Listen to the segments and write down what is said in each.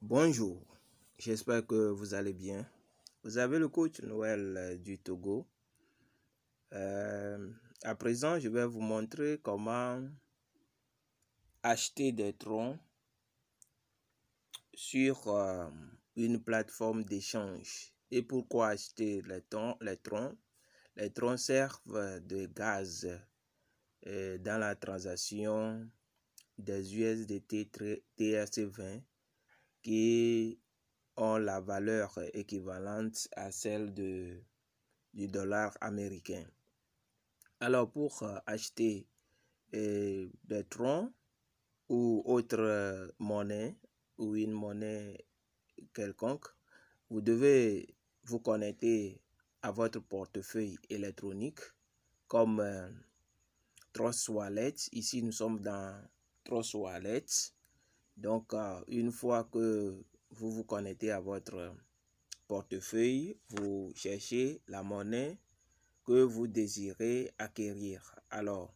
Bonjour, j'espère que vous allez bien. Vous avez le coach Noël du Togo. À présent, je vais vous montrer comment acheter des troncs sur une plateforme d'échange. Et pourquoi acheter les troncs? Les troncs servent de gaz dans la transaction des USDT TRC20 qui ont la valeur équivalente à celle du dollar américain. Alors pour acheter des troncs ou autre monnaie ou une monnaie quelconque, vous devez vous connecter à votre portefeuille électronique comme Trust Wallet. Ici nous sommes dans Trust Wallet. Donc une fois que vous vous connectez à votre portefeuille, vous cherchez la monnaie que vous désirez acquérir. Alors,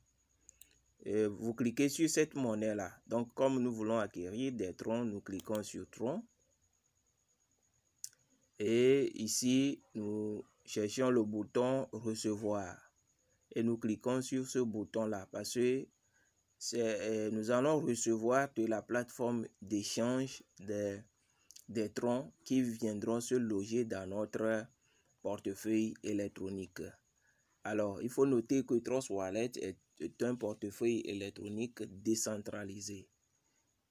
vous cliquez sur cette monnaie-là. Donc, comme nous voulons acquérir des troncs, nous cliquons sur tronc. Et ici, nous cherchons le bouton recevoir. Et nous cliquons sur ce bouton-là parce que nous allons recevoir de la plateforme d'échange des troncs qui viendront se loger dans notre portefeuille électronique. Alors, il faut noter que Trust Wallet est un portefeuille électronique décentralisé.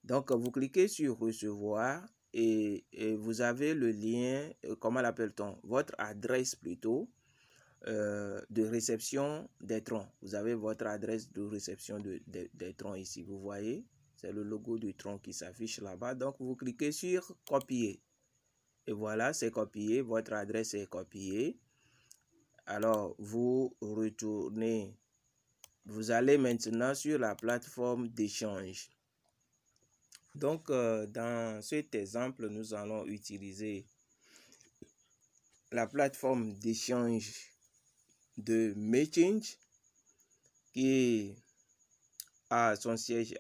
Donc, vous cliquez sur recevoir et vous avez le lien, comment l'appelle-t-on? Votre adresse plutôt de réception des troncs. Vous avez votre adresse de réception des troncs ici. Vous voyez, c'est le logo du tronc qui s'affiche là-bas. Donc, vous cliquez sur copier. Et voilà, c'est copié. Votre adresse est copiée. Alors, vous retournez. Vous allez maintenant sur la plateforme d'échange. Donc, dans cet exemple, nous allons utiliser la plateforme d'échange de Mechange qui a son siège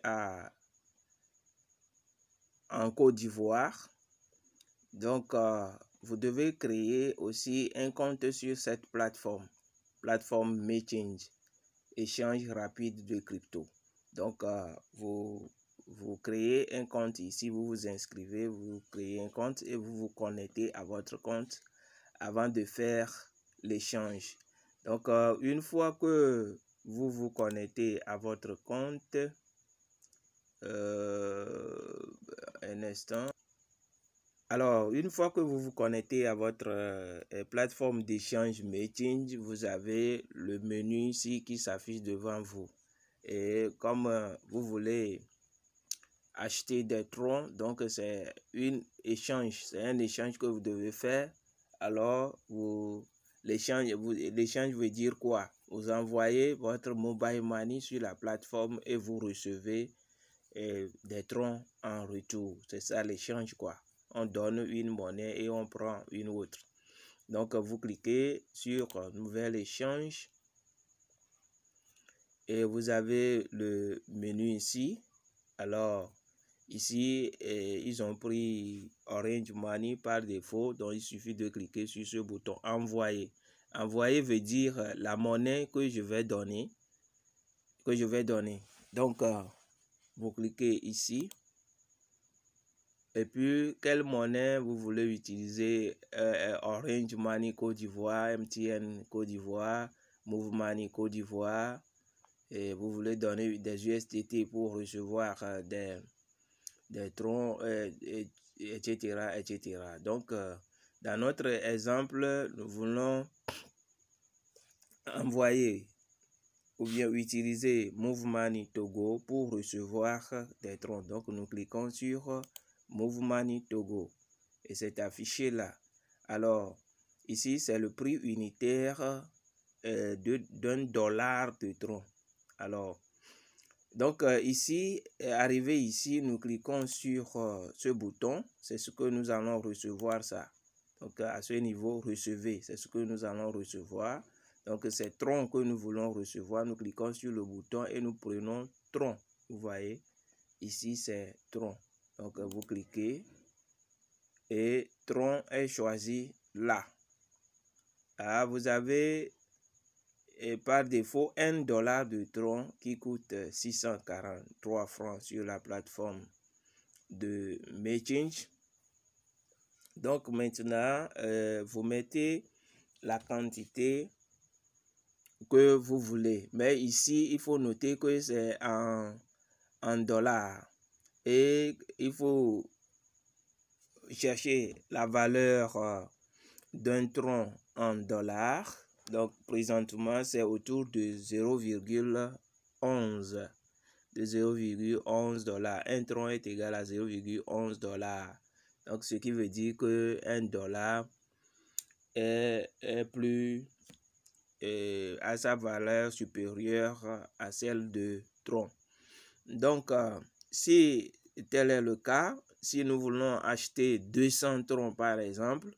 en Côte d'Ivoire. Donc, vous devez créer aussi un compte sur cette plateforme Mechange, échange rapide de crypto. Donc, vous créez un compte ici, vous vous inscrivez, vous créez un compte et vous vous connectez à votre compte avant de faire l'échange. Donc, une fois que vous vous connectez à votre compte, un instant. Alors, une fois que vous vous connectez à votre plateforme d'échange Mechange, vous avez le menu ici qui s'affiche devant vous. Et comme vous voulez acheter des troncs, donc c'est un échange que vous devez faire. Alors, l'échange veut dire quoi? Vous envoyez votre mobile money sur la plateforme et vous recevez des troncs en retour. C'est ça l'échange quoi. On donne une monnaie et on prend une autre. Donc, vous cliquez sur nouvel échange et vous avez le menu ici. Alors, ici, ils ont pris Orange Money par défaut. Donc, il suffit de cliquer sur ce bouton envoyer. Envoyer veut dire la monnaie que je vais donner. Donc, vous cliquez ici. Et puis, quelle monnaie vous voulez utiliser? Orange Money Côte d'Ivoire, MTN Côte d'Ivoire, Move Money Côte d'Ivoire. Et vous voulez donner des USDT pour recevoir des troncs, etc., etc. Donc, dans notre exemple, nous voulons envoyer ou bien utiliser Move Money Togo pour recevoir des troncs. Donc, nous cliquons sur Move Money Togo et c'est affiché là. Alors, ici, c'est le prix unitaire d'un dollar de tronc. Alors, donc ici, arrivé ici, nous cliquons sur ce bouton. C'est ce que nous allons recevoir ça. Donc, à ce niveau, recevez. C'est ce que nous allons recevoir. Donc, c'est tronc que nous voulons recevoir. Nous cliquons sur le bouton et nous prenons tronc. Vous voyez, ici, c'est tronc. Donc, vous cliquez et Tron est choisi là. Là, vous avez par défaut $1 de Tron qui coûte 643 francs sur la plateforme de Mechange. Donc maintenant, vous mettez la quantité que vous voulez. Mais ici, il faut noter que c'est en dollars. Et il faut chercher la valeur d'un Tron en dollars. Donc présentement, c'est autour de 0,11. De 0,11 $. Un Tron est égal à 0,11 $. Donc ce qui veut dire que $1 est plus à sa valeur supérieure à celle de Tron. Donc si tel est le cas, si nous voulons acheter 200 Tron par exemple,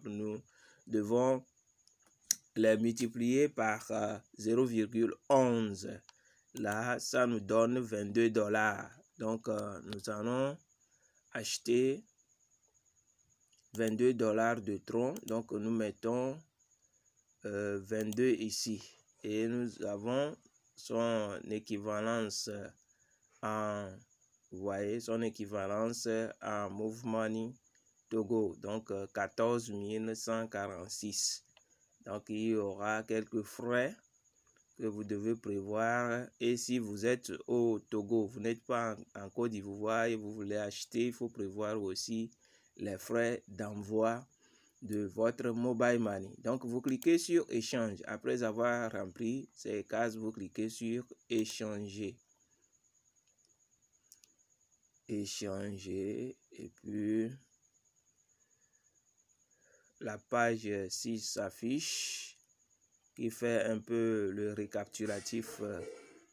nous devons les multiplier par 0,11. Là, ça nous donne 22 $. Donc, nous allons acheter 22 $ de Tron. Donc, nous mettons 22 ici. Et nous avons son équivalence en, vous voyez, son équivalence en Move Money Togo. Donc, 14 146. Donc, il y aura quelques frais que vous devez prévoir. Et si vous êtes au Togo, vous n'êtes pas en Côte d'Ivoire et vous voulez acheter, il faut prévoir aussi les frais d'envoi de votre mobile money. Donc, vous cliquez sur échange. Après avoir rempli ces cases, vous cliquez sur échanger. Échanger. Et puis, la page 6 s'affiche, qui fait un peu le récapitulatif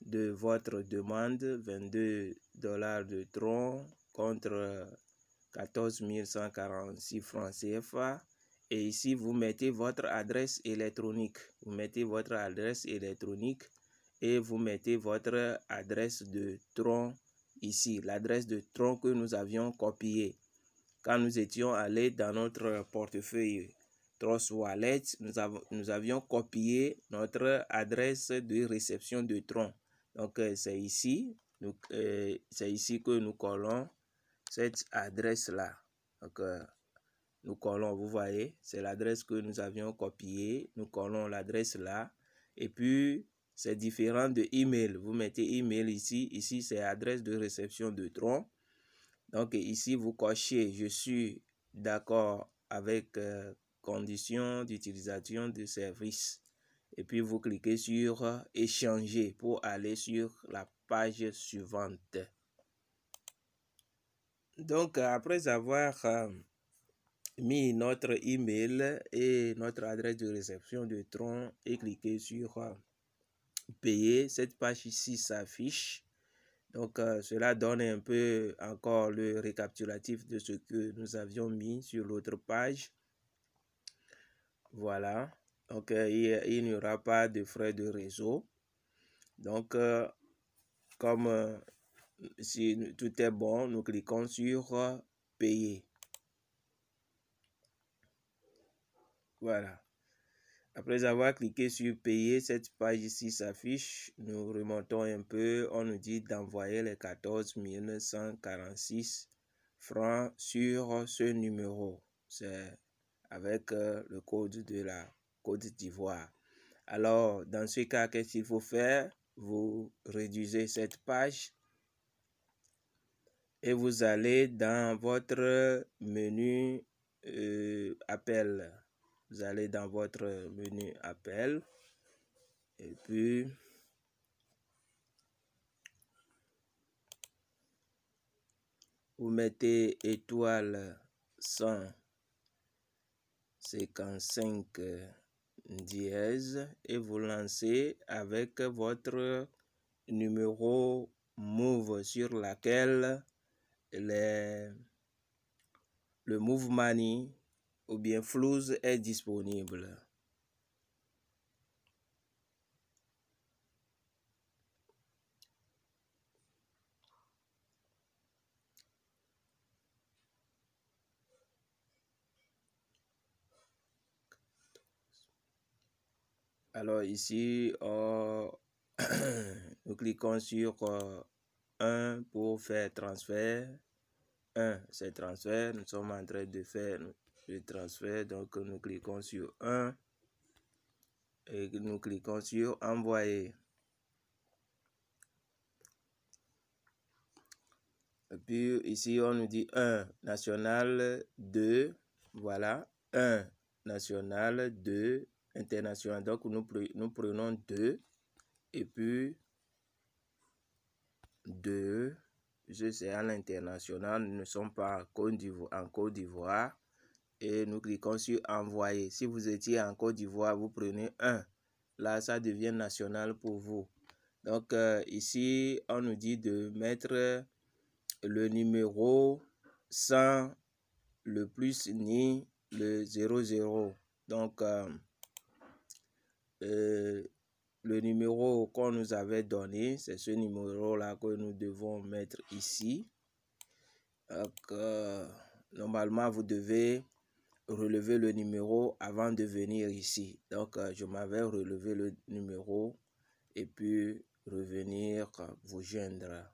de votre demande. 22 $ de Tron contre 14 146 francs CFA. Et ici, vous mettez votre adresse électronique. Vous mettez votre adresse électronique et vous mettez votre adresse de Tron ici. L'adresse de Tron que nous avions copiée quand nous étions allés dans notre portefeuille Trust Wallet. Nous avions copié notre adresse de réception de Tron. Donc, c'est ici que nous collons cette adresse-là. Donc, nous collons, vous voyez, c'est l'adresse que nous avions copiée. Nous collons l'adresse là. Et puis, c'est différent de email. Vous mettez email ici. Ici, c'est adresse de réception de Tron. Donc, ici, vous cochez « Je suis d'accord avec conditions d'utilisation de service ». Et puis, vous cliquez sur « Échanger » pour aller sur la page suivante. Donc, après avoir mis notre email et notre adresse de réception de Tron et cliquer sur payer, cette page ici s'affiche. Donc, cela donne un peu encore le récapitulatif de ce que nous avions mis sur l'autre page. Voilà. Donc, il n'y aura pas de frais de réseau. Donc, comme si tout est bon, nous cliquons sur payer. Voilà. Après avoir cliqué sur payer, cette page ici s'affiche. Nous remontons un peu. On nous dit d'envoyer les 14 146 francs sur ce numéro. C'est avec le code de la Côte d'Ivoire. Alors, dans ce cas, qu'est-ce qu'il faut faire? Vous réduisez cette page et vous allez dans votre menu appel. Vous allez dans votre menu appel et puis vous mettez étoile 155 dièse et vous lancez avec votre numéro Move sur laquelle le Move Money ou bien Flows est disponible. Alors ici, nous cliquons sur 1 pour faire transfert. 1, c'est transfert. Nous sommes en train de faire le transfert. Donc, nous cliquons sur 1 et nous cliquons sur envoyer. Et puis ici, on nous dit 1 national, 2, voilà, 1 national, 2 international. Donc, nous prenons 2 et puis 2, c'est à l'international, nous ne sommes pas en Côte d'Ivoire et nous cliquons sur envoyer. Si vous étiez en Côte d'Ivoire, vous prenez 1. Là, ça devient national pour vous. Donc, ici, on nous dit de mettre le numéro sans le plus ni le 00. Donc, le numéro qu'on nous avait donné, c'est ce numéro-là que nous devons mettre ici. Donc, normalement, vous devez relever le numéro avant de venir ici. Donc, je m'avais relevé le numéro et puis revenir vous joindre.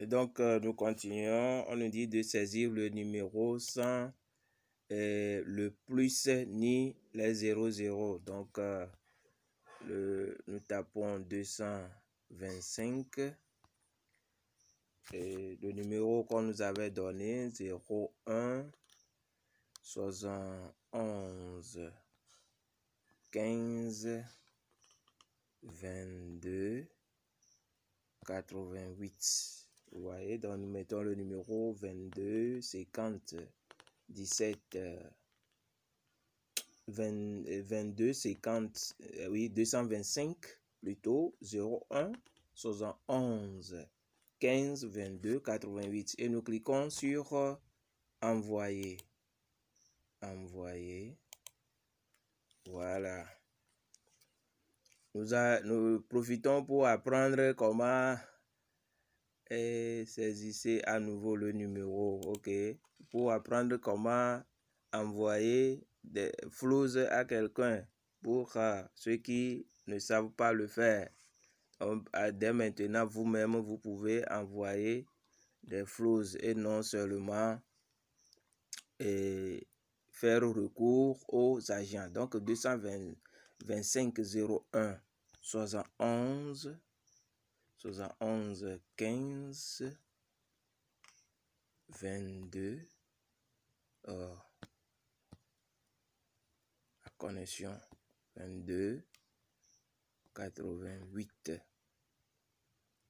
Et donc, nous continuons. On nous dit de saisir le numéro sans le plus ni les 00. Donc, nous tapons 225. Et le numéro qu'on nous avait donné, 01 71 15 22 88. Vous voyez, donc nous mettons le numéro 22 50 17 22 50 oui 225 plutôt 01 71 15 22 88 et nous cliquons sur envoyer. Voilà. Nous profitons pour apprendre comment saisir à nouveau le numéro. OK. Pour apprendre comment envoyer des flows à quelqu'un. Pour ceux qui ne savent pas le faire. Dès maintenant, vous-même, vous pouvez envoyer des flows et non seulement faire recours aux agents. Donc, 225 01 71 15 22 la connexion 22 88.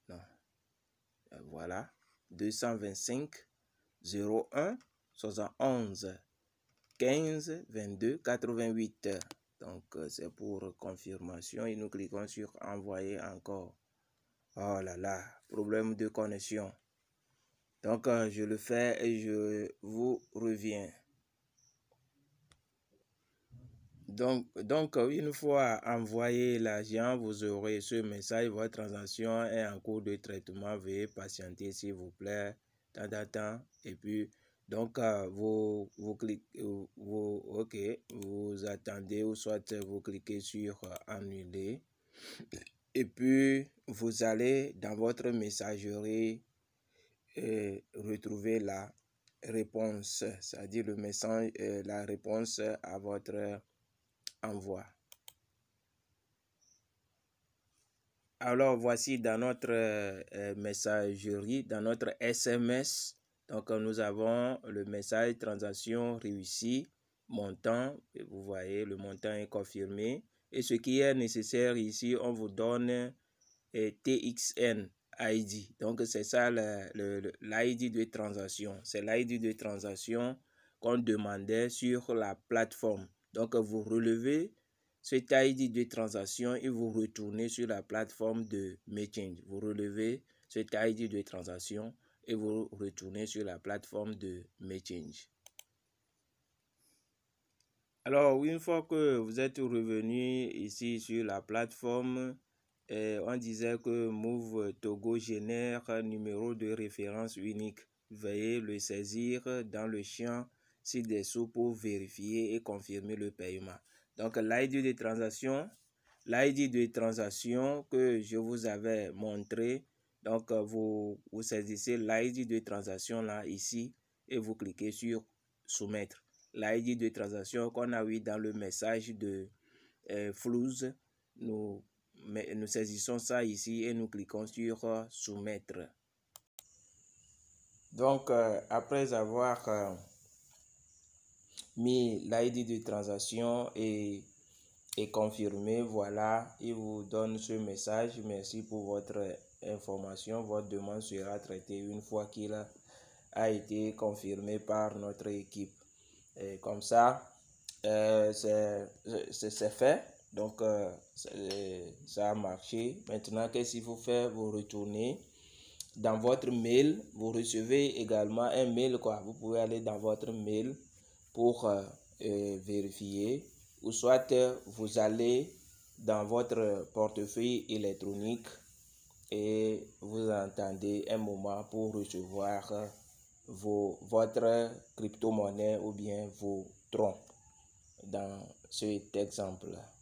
Non. Voilà. 225 01 71 15 22 88. Donc, c'est pour confirmation et nous cliquons sur envoyer encore. Oh là là, problème de connexion. Donc, je le fais et je vous reviens. Donc, une fois envoyé l'argent, vous aurez ce message. Votre transaction est en cours de traitement. Veuillez patienter, s'il vous plaît. Tant. Et puis, donc, vous cliquez, OK, vous attendez ou soit vous cliquez sur annuler. Et puis, vous allez dans votre messagerie retrouver la réponse, c'est-à-dire le message, la réponse à votre envoi. Alors, voici dans notre messagerie, dans notre SMS. Donc, nous avons le message transaction réussie, montant. Vous voyez, le montant est confirmé. Et ce qui est nécessaire ici, on vous donne TXN ID. Donc, c'est ça l'ID de transaction. C'est l'ID de transaction qu'on demandait sur la plateforme. Donc, vous relevez cet ID de transaction et vous retournez sur la plateforme de Mechange. Vous relevez cet ID de transaction et vous retournez sur la plateforme de Mechange. Alors, une fois que vous êtes revenu ici sur la plateforme, on disait que Move Togo génère un numéro de référence unique. Veuillez le saisir dans le champ ci-dessous pour vérifier et confirmer le paiement. Donc l'ID de transaction, l'ID de transaction que je vous avais montré. Donc vous saisissez l'ID de transaction là ici et vous cliquez sur soumettre. L'ID de transaction qu'on a eu dans le message de Flouz, nous saisissons ça ici et nous cliquons sur soumettre. Donc après avoir mis l'ID de transaction et confirmé, voilà, il vous donne ce message: merci pour votre information, votre demande sera traitée une fois qu'il a été confirmé par notre équipe. Et comme ça, c'est fait. Donc ça a marché. Maintenant, qu'est-ce qu'il faut faire? Vous retournez dans votre mail. Vous recevez également un mail, quoi. Vous pouvez aller dans votre mail pour vérifier, ou soit vous allez dans votre portefeuille électronique et vous attendez un moment pour recevoir votre crypto-monnaie ou bien vos troncs dans cet exemple-là.